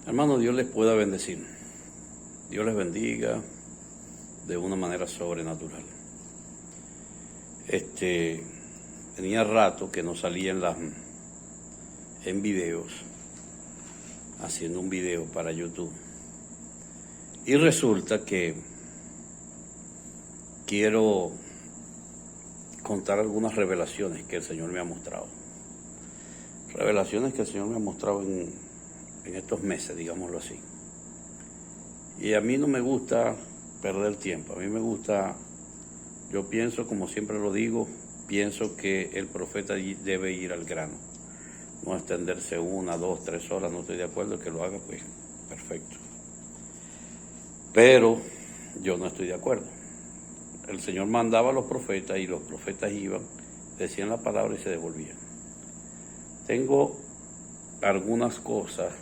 Hermano, Dios les pueda bendecir. Dios les bendiga de una manera sobrenatural. Tenía rato que no salía en videos, haciendo un video para YouTube. Y resulta que quiero contar algunas revelaciones que el Señor me ha mostrado. Revelaciones que el Señor me ha mostrado en estos meses, digámoslo así. Y a mí no me gusta perder tiempo, a mí me gusta, yo pienso, como siempre lo digo, pienso que el profeta debe ir al grano, no extenderse 1, 2, 3 horas, no estoy de acuerdo, que lo haga, pues perfecto. Pero yo no estoy de acuerdo. El Señor mandaba a los profetas y los profetas iban, decían la palabra y se devolvían. Tengo algunas cosas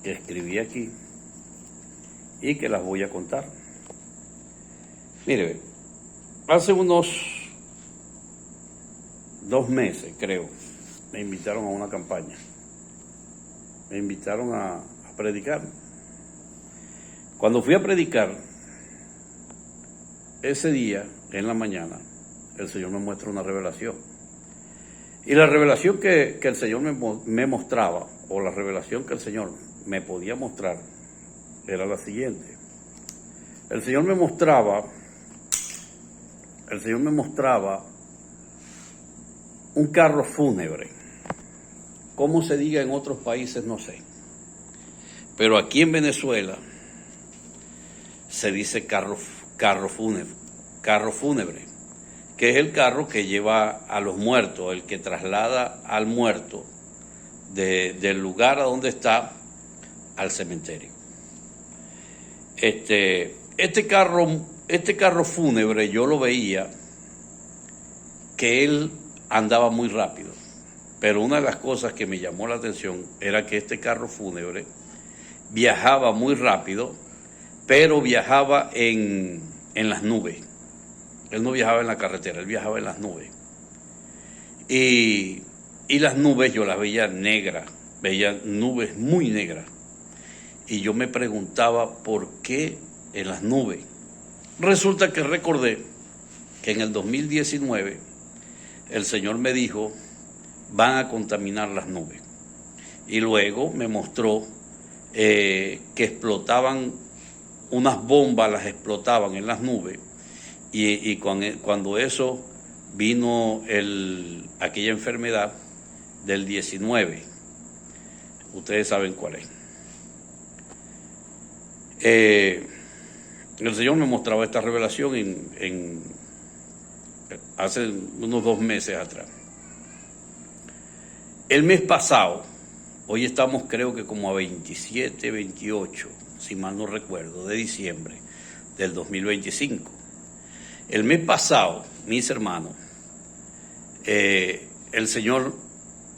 que escribí aquí y que las voy a contar. Mire, hace unos 2 meses, creo, me invitaron a una campaña. Me invitaron a predicar. Cuando fui a predicar, ese día, en la mañana, el Señor me muestra una revelación. Y la revelación que el Señor me mostraba, o la revelación que el Señor me podía mostrar, era la siguiente. El Señor me mostraba un carro fúnebre. ¿Cómo se diga en otros países? No sé. Pero aquí en Venezuela se dice carro fúnebre, que es el carro que lleva a los muertos, el que traslada al muerto del lugar a donde está al cementerio. Este carro fúnebre, yo lo veía que él andaba muy rápido, pero una de las cosas que me llamó la atención era que este carro fúnebre viajaba muy rápido, pero viajaba en las nubes. Él no viajaba en la carretera, él viajaba en las nubes. Y las nubes yo las veía negras, veía nubes muy negras. Y yo me preguntaba por qué en las nubes. Resulta que recordé que en el 2019 el Señor me dijo, van a contaminar las nubes. Y luego me mostró que explotaban unas bombas, las explotaban en las nubes. Y cuando eso vino aquella enfermedad del 19, ustedes saben cuál es. El Señor me mostraba esta revelación hace unos 2 meses atrás. El mes pasado, hoy estamos creo que como a 27, 28, si mal no recuerdo, de diciembre del 2025. El mes pasado, mis hermanos, el Señor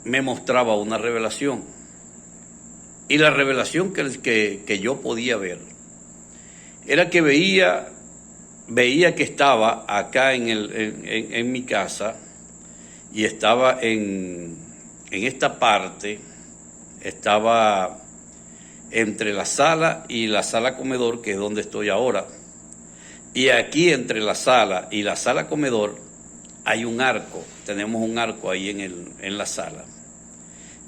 me mostraba una revelación. Y la revelación que yo podía ver era que veía que estaba acá en mi casa y estaba en esta parte, estaba entre la sala y la sala comedor, que es donde estoy ahora. Y aquí entre la sala y la sala comedor hay un arco, tenemos un arco ahí en la sala.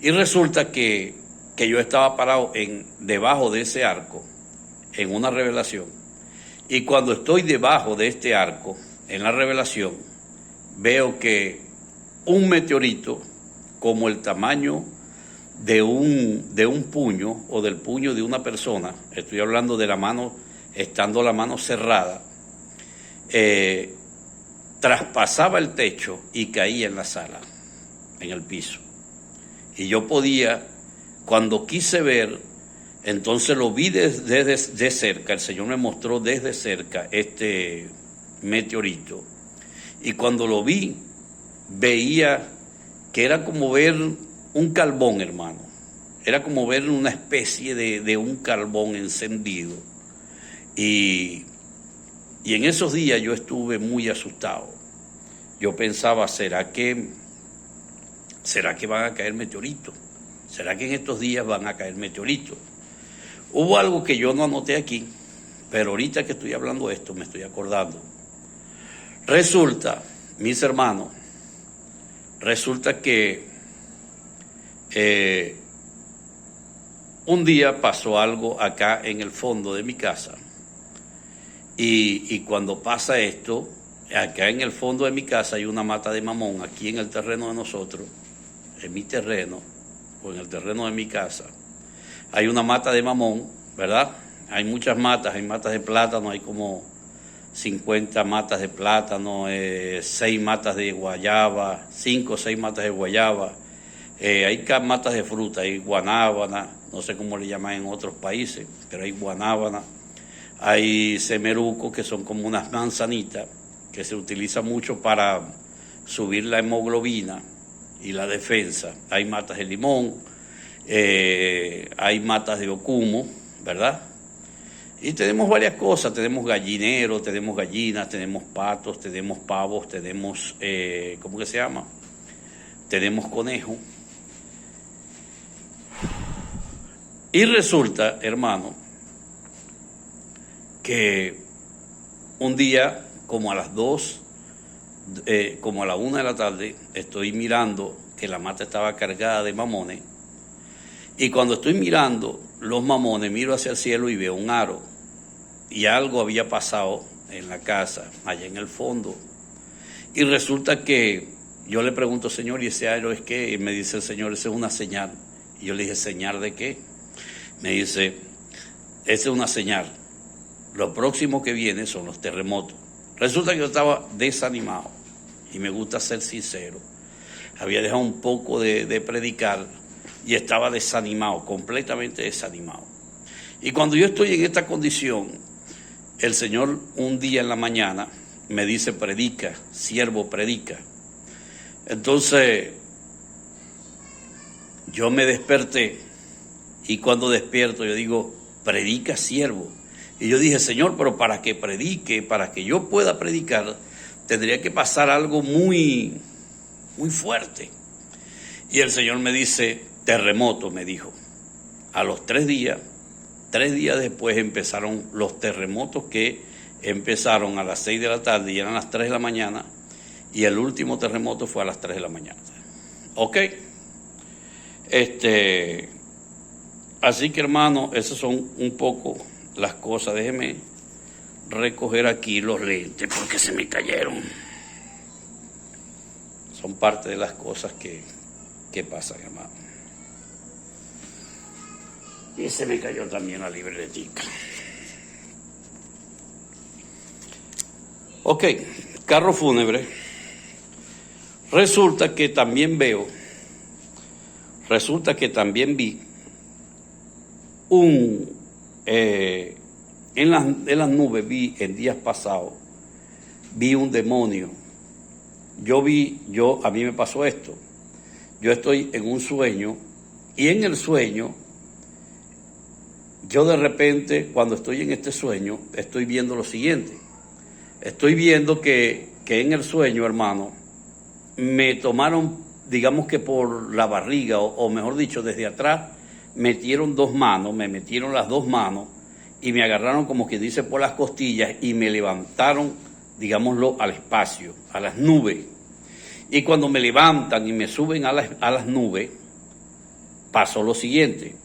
Y resulta que yo estaba parado debajo de ese arco, en una revelación. Y cuando estoy debajo de este arco, en la revelación, veo que un meteorito, como el tamaño de un puño o del puño de una persona, estoy hablando de la mano, estando la mano cerrada, traspasaba el techo y caía en la sala, en el piso. Y yo podía, cuando quise ver, entonces lo vi de cerca, el Señor me mostró desde cerca este meteorito. Y cuando lo vi, veía que era como ver un carbón, hermano. Era como ver una especie de un carbón encendido. Y en esos días yo estuve muy asustado. Yo pensaba, ¿será que ¿será que van a caer meteoritos? ¿Será que en estos días van a caer meteoritos? Hubo algo que yo no anoté aquí, pero ahorita que estoy hablando de esto me estoy acordando. Resulta, mis hermanos, resulta que un día pasó algo acá en el fondo de mi casa y cuando pasa esto, acá en el fondo de mi casa hay una mata de mamón, aquí en el terreno de nosotros, en mi terreno o en el terreno de mi casa, hay una mata de mamón, ¿verdad? Hay muchas matas, hay matas de plátano, hay como 50 matas de plátano, 6 matas de guayaba, 5 o 6 matas de guayaba, hay matas de fruta, hay guanábana, no sé cómo le llaman en otros países, pero hay guanábana, hay semeruco, que son como unas manzanitas, que se utiliza mucho para subir la hemoglobina y la defensa. Hay matas de limón, hay matas de ocumo, ¿verdad? Y tenemos varias cosas, tenemos gallineros, tenemos gallinas, tenemos patos, tenemos pavos, tenemos, ¿cómo que se llama? Tenemos conejo. Y resulta, hermano, que un día, como a las 2, como a la 1 de la tarde, estoy mirando que la mata estaba cargada de mamones. Y cuando estoy mirando los mamones, miro hacia el cielo y veo un aro. Y algo había pasado en la casa, allá en el fondo. Y resulta que yo le pregunto, Señor, ¿y ese aro es qué? Y me dice el Señor, esa es una señal. Y yo le dije, ¿señal de qué? Me dice, esa es una señal. Lo próximo que viene son los terremotos. Resulta que yo estaba desanimado. Y me gusta ser sincero. Había dejado un poco de predicar y estaba desanimado, completamente desanimado. Y cuando yo estoy en esta condición, el Señor un día en la mañana me dice, predica, siervo, predica. Entonces, yo me desperté y cuando despierto yo digo, predica, siervo. Y yo dije, Señor, pero para que predique, para que yo pueda predicar, tendría que pasar algo muy, muy fuerte. Y el Señor me dice, terremoto, me dijo. A los 3 días después empezaron los terremotos que empezaron a las 6 de la tarde y eran las 3 de la mañana. Y el último terremoto fue a las 3 de la mañana. ¿Ok? Así que, hermano, esas son un poco las cosas. Déjeme recoger aquí los lentes porque se me cayeron. Son parte de las cosas que pasan, hermano. Y se me cayó también la libretica. Ok, carro fúnebre. Resulta que también vi en las nubes, en días pasados, vi un demonio. A mí me pasó esto. Yo estoy en un sueño y en el sueño, yo de repente, cuando estoy en este sueño, estoy viendo lo siguiente. Estoy viendo que en el sueño, hermano, me tomaron, digamos que por la barriga, o mejor dicho, desde atrás, metieron me metieron las 2 manos y me agarraron, como que dice, por las costillas y me levantaron, digámoslo, al espacio, a las nubes. Y cuando me levantan y me suben a las nubes, pasó lo siguiente.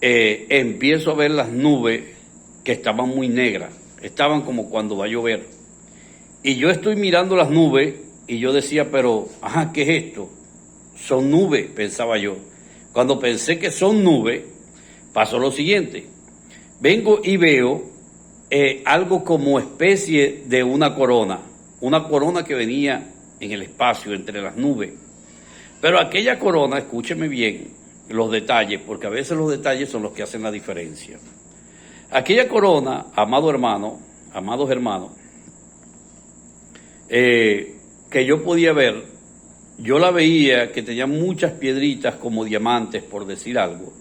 Empiezo a ver las nubes que estaban muy negras, estaban como cuando va a llover. Y yo estoy mirando las nubes y yo decía, pero, ¿qué es esto? Son nubes, pensaba yo. Cuando pensé que son nubes, pasó lo siguiente. Vengo y veo algo como especie de una corona que venía en el espacio entre las nubes. Pero aquella corona, escúcheme bien los detalles, porque a veces los detalles son los que hacen la diferencia. Aquella corona, amados hermanos, que yo podía ver, yo la veía que tenía muchas piedritas como diamantes, por decir algo.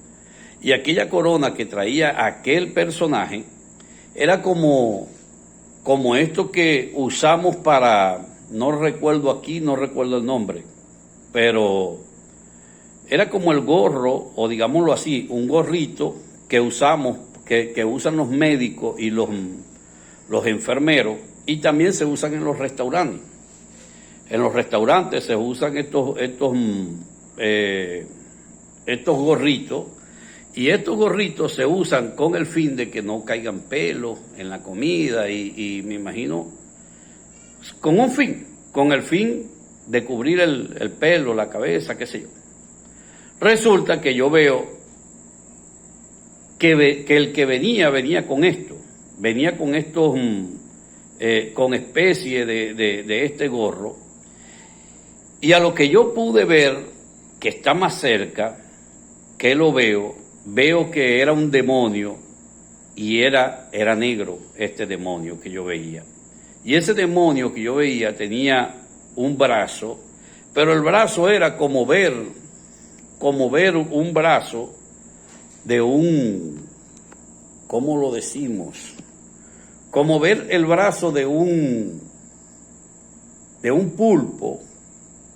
Y aquella corona que traía aquel personaje era como esto que usamos para, no recuerdo el nombre, pero era como el gorro, o digámoslo así, un gorrito que usamos, que usan los médicos y los enfermeros, y también se usan en los restaurantes. En los restaurantes se usan estos gorritos, y estos gorritos se usan con el fin de que no caigan pelos en la comida y me imagino con un fin, con el fin de cubrir el pelo, la cabeza, qué sé yo. Resulta que yo veo que el que venía con esto, venía con estos, con especie de este gorro, y a lo que yo pude ver, que está más cerca, que lo veo que era un demonio, y era negro este demonio que yo veía. Y ese demonio que yo veía tenía un brazo, pero el brazo era como ver un brazo de un, ¿cómo lo decimos? Como ver el brazo de un pulpo,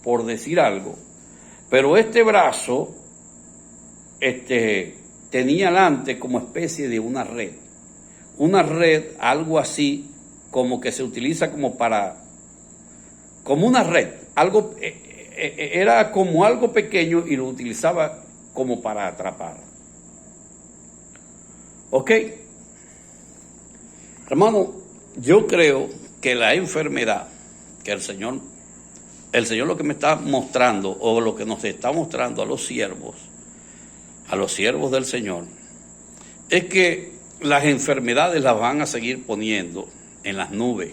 por decir algo. Pero este brazo tenía delante como especie de una red, algo así como que se utiliza como una red, algo, era como algo pequeño y lo utilizaba como para atrapar. ¿Ok? Hermano, yo creo que la enfermedad que el Señor lo que me está mostrando, o lo que nos está mostrando a los siervos del Señor, es que las enfermedades las van a seguir poniendo en las nubes.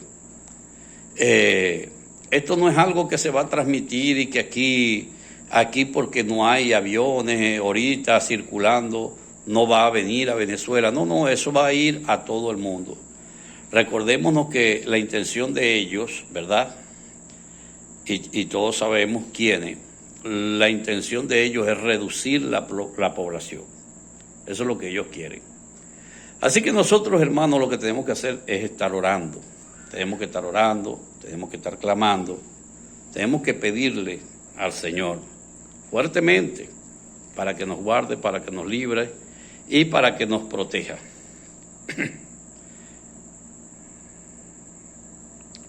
Esto no es algo que se va a transmitir y que aquí porque no hay aviones ahorita circulando, no va a venir a Venezuela. No, eso va a ir a todo el mundo. Recordémonos que la intención de ellos, ¿verdad? Y todos sabemos quiénes. La intención de ellos es reducir la población. Eso es lo que ellos quieren. Así que nosotros, hermanos, lo que tenemos que hacer es estar orando. Tenemos que estar orando, tenemos que estar clamando, tenemos que pedirle al Señor fuertemente para que nos guarde, para que nos libre y para que nos proteja.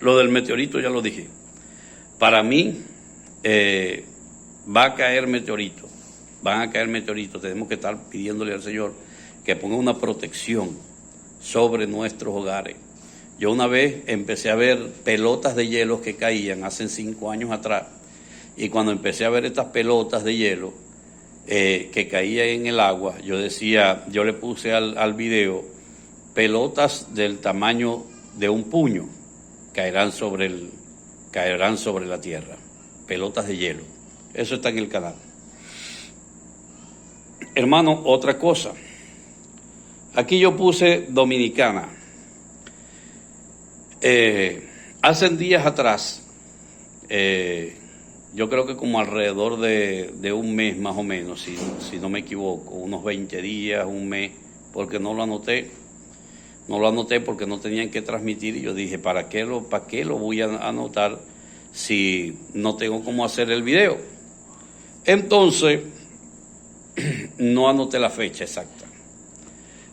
Lo del meteorito ya lo dije. Para mí va a caer meteorito, van a caer meteoritos. Tenemos que estar pidiéndole al Señor que ponga una protección sobre nuestros hogares. Yo una vez empecé a ver pelotas de hielo que caían hace 5 años atrás, y cuando empecé a ver estas pelotas de hielo que caían en el agua, yo le puse al video, pelotas del tamaño de un puño caerán sobre la tierra, pelotas de hielo. Eso está en el canal. Hermano, otra cosa. Aquí yo puse Dominicana. Hace días atrás, yo creo que como alrededor de un mes más o menos, si no me equivoco, unos 20 días, un mes, porque no lo anoté porque no tenían que transmitir, y yo dije, ¿para qué lo voy a anotar si no tengo cómo hacer el video? Entonces, no anoté la fecha exacta.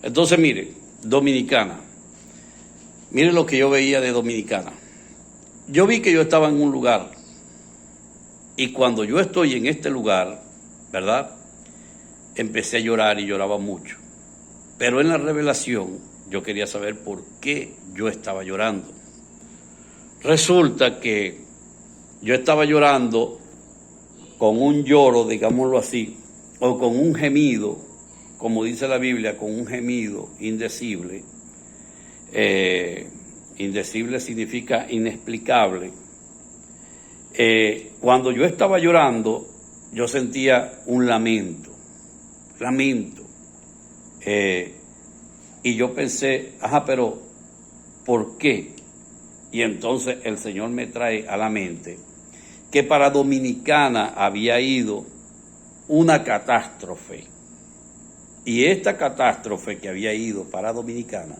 Entonces, mire, Dominicana. Mire lo que yo veía de Dominicana. Yo vi que yo estaba en un lugar, y cuando yo estoy en este lugar, ¿verdad? Empecé a llorar y lloraba mucho. Pero en la revelación yo quería saber por qué yo estaba llorando. Resulta que yo estaba llorando con un lloro, digámoslo así, o con un gemido, como dice la Biblia, con un gemido indecible. Indecible significa inexplicable. Cuando yo estaba llorando, yo sentía un lamento. Y yo pensé, pero ¿por qué? Y entonces el Señor me trae a la mente que para Dominicana había ido una catástrofe. Y esta catástrofe que había ido para Dominicana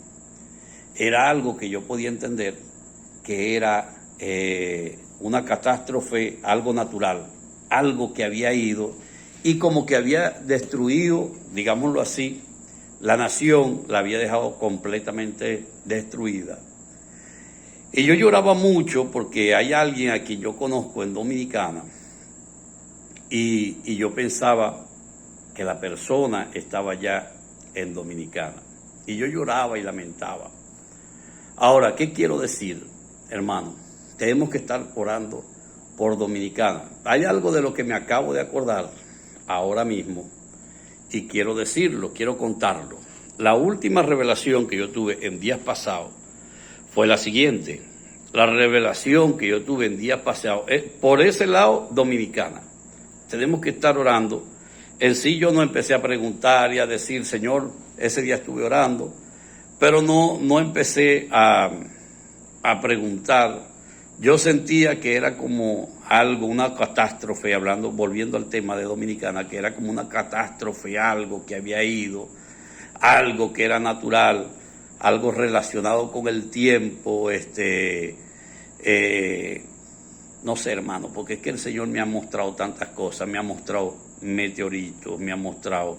era algo que yo podía entender que era una catástrofe, algo natural, algo que había ido y como que había destruido, digámoslo así, la nación, la había dejado completamente destruida. Y yo lloraba mucho porque hay alguien a quien yo conozco en Dominicana y yo pensaba que la persona estaba ya en Dominicana. Y yo lloraba y lamentaba. Ahora, ¿qué quiero decir, hermano? Tenemos que estar orando por Dominicana. Hay algo de lo que me acabo de acordar ahora mismo y quiero decirlo, quiero contarlo. La última revelación que yo tuve en días pasados fue la siguiente. La revelación que yo tuve en días pasados es por ese lado Dominicana. Tenemos que estar orando. En sí yo no empecé a preguntar y a decir, Señor, ese día estuve orando, pero no empecé a preguntar. Yo sentía que era como algo, una catástrofe, volviendo al tema de Dominicana, que era como una catástrofe, algo que había ido, algo que era natural, algo relacionado con el tiempo, no sé, hermano, porque es que el Señor me ha mostrado tantas cosas, me ha mostrado meteoritos, me ha mostrado,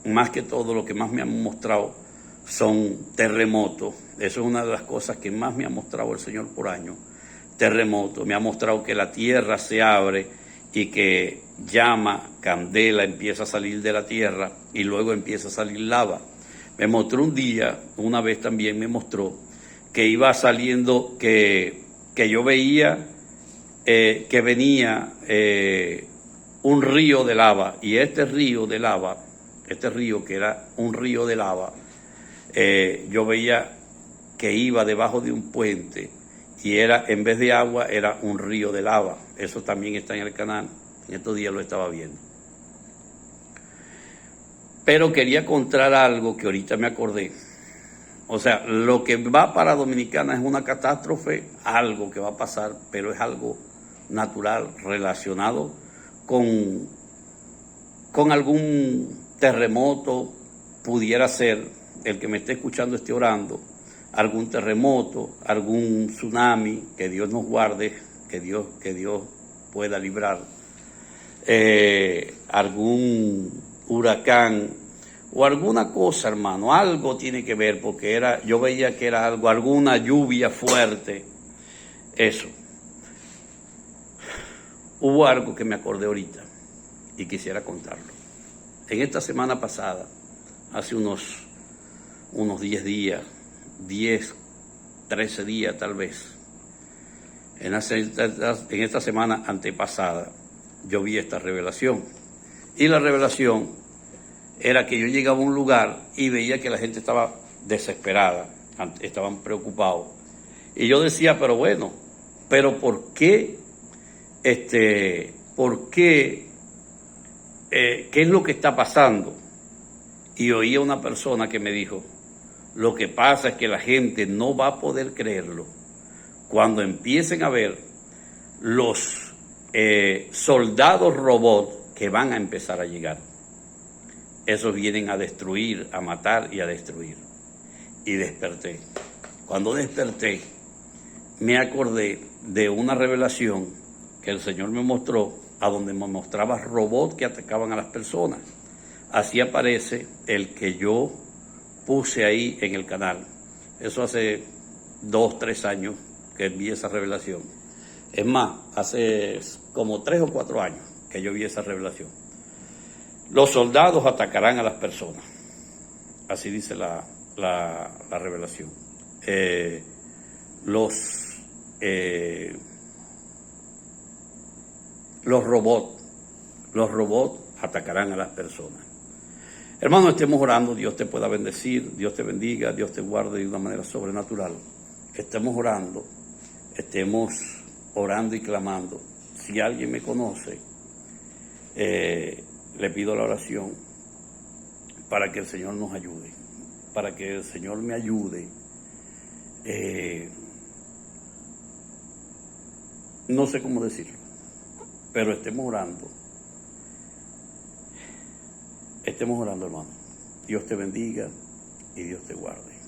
más que todo, lo que más me ha mostrado son terremotos. Eso es una de las cosas que más me ha mostrado el Señor por año, terremotos. Me ha mostrado que la tierra se abre y que llama, candela empieza a salir de la tierra y luego empieza a salir lava. Me mostró un día, una vez también me mostró que iba saliendo, que yo veía que venía un río de lava, y este río de lava, este río que era un río de lava, yo veía que iba debajo de un puente y era, en vez de agua, era un río de lava. Eso también está en el canal, en estos días lo estaba viendo. Pero quería contar algo que ahorita me acordé. O sea, lo que va para Dominicana es una catástrofe, algo que va a pasar, pero es algo natural relacionado con algún terremoto, pudiera ser, el que me esté escuchando esté orando, algún terremoto, algún tsunami, que Dios nos guarde, que Dios pueda librar, algún huracán o alguna cosa, hermano, algo tiene que ver, porque yo veía que era algo, alguna lluvia fuerte, eso. Hubo algo que me acordé ahorita y quisiera contarlo. En esta semana pasada, hace unos 10 días, 13 días tal vez, en esta semana antepasada, yo vi esta revelación. Y la revelación era que yo llegaba a un lugar y veía que la gente estaba desesperada, estaban preocupados. Y yo decía, pero bueno, ¿por qué? ¿Qué es lo que está pasando? Y oía una persona que me dijo, lo que pasa es que la gente no va a poder creerlo cuando empiecen a ver los soldados robots que van a empezar a llegar. Esos vienen a destruir, a matar y a destruir. Y desperté. Cuando desperté, me acordé de una revelación que el Señor me mostró, a donde me mostraba robots que atacaban a las personas. Así aparece el que yo puse ahí en el canal. Eso hace 2, 3 años que vi esa revelación. Es más, hace como 3 o 4 años que yo vi esa revelación. Los soldados atacarán a las personas. Así dice la revelación. Los robots atacarán a las personas. Hermano, estemos orando, Dios te pueda bendecir, Dios te bendiga, Dios te guarde de una manera sobrenatural. Estemos orando y clamando. Si alguien me conoce, le pido la oración para que el Señor nos ayude, para que el Señor me ayude. No sé cómo decirlo, pero estemos orando, hermano. Dios te bendiga y Dios te guarde.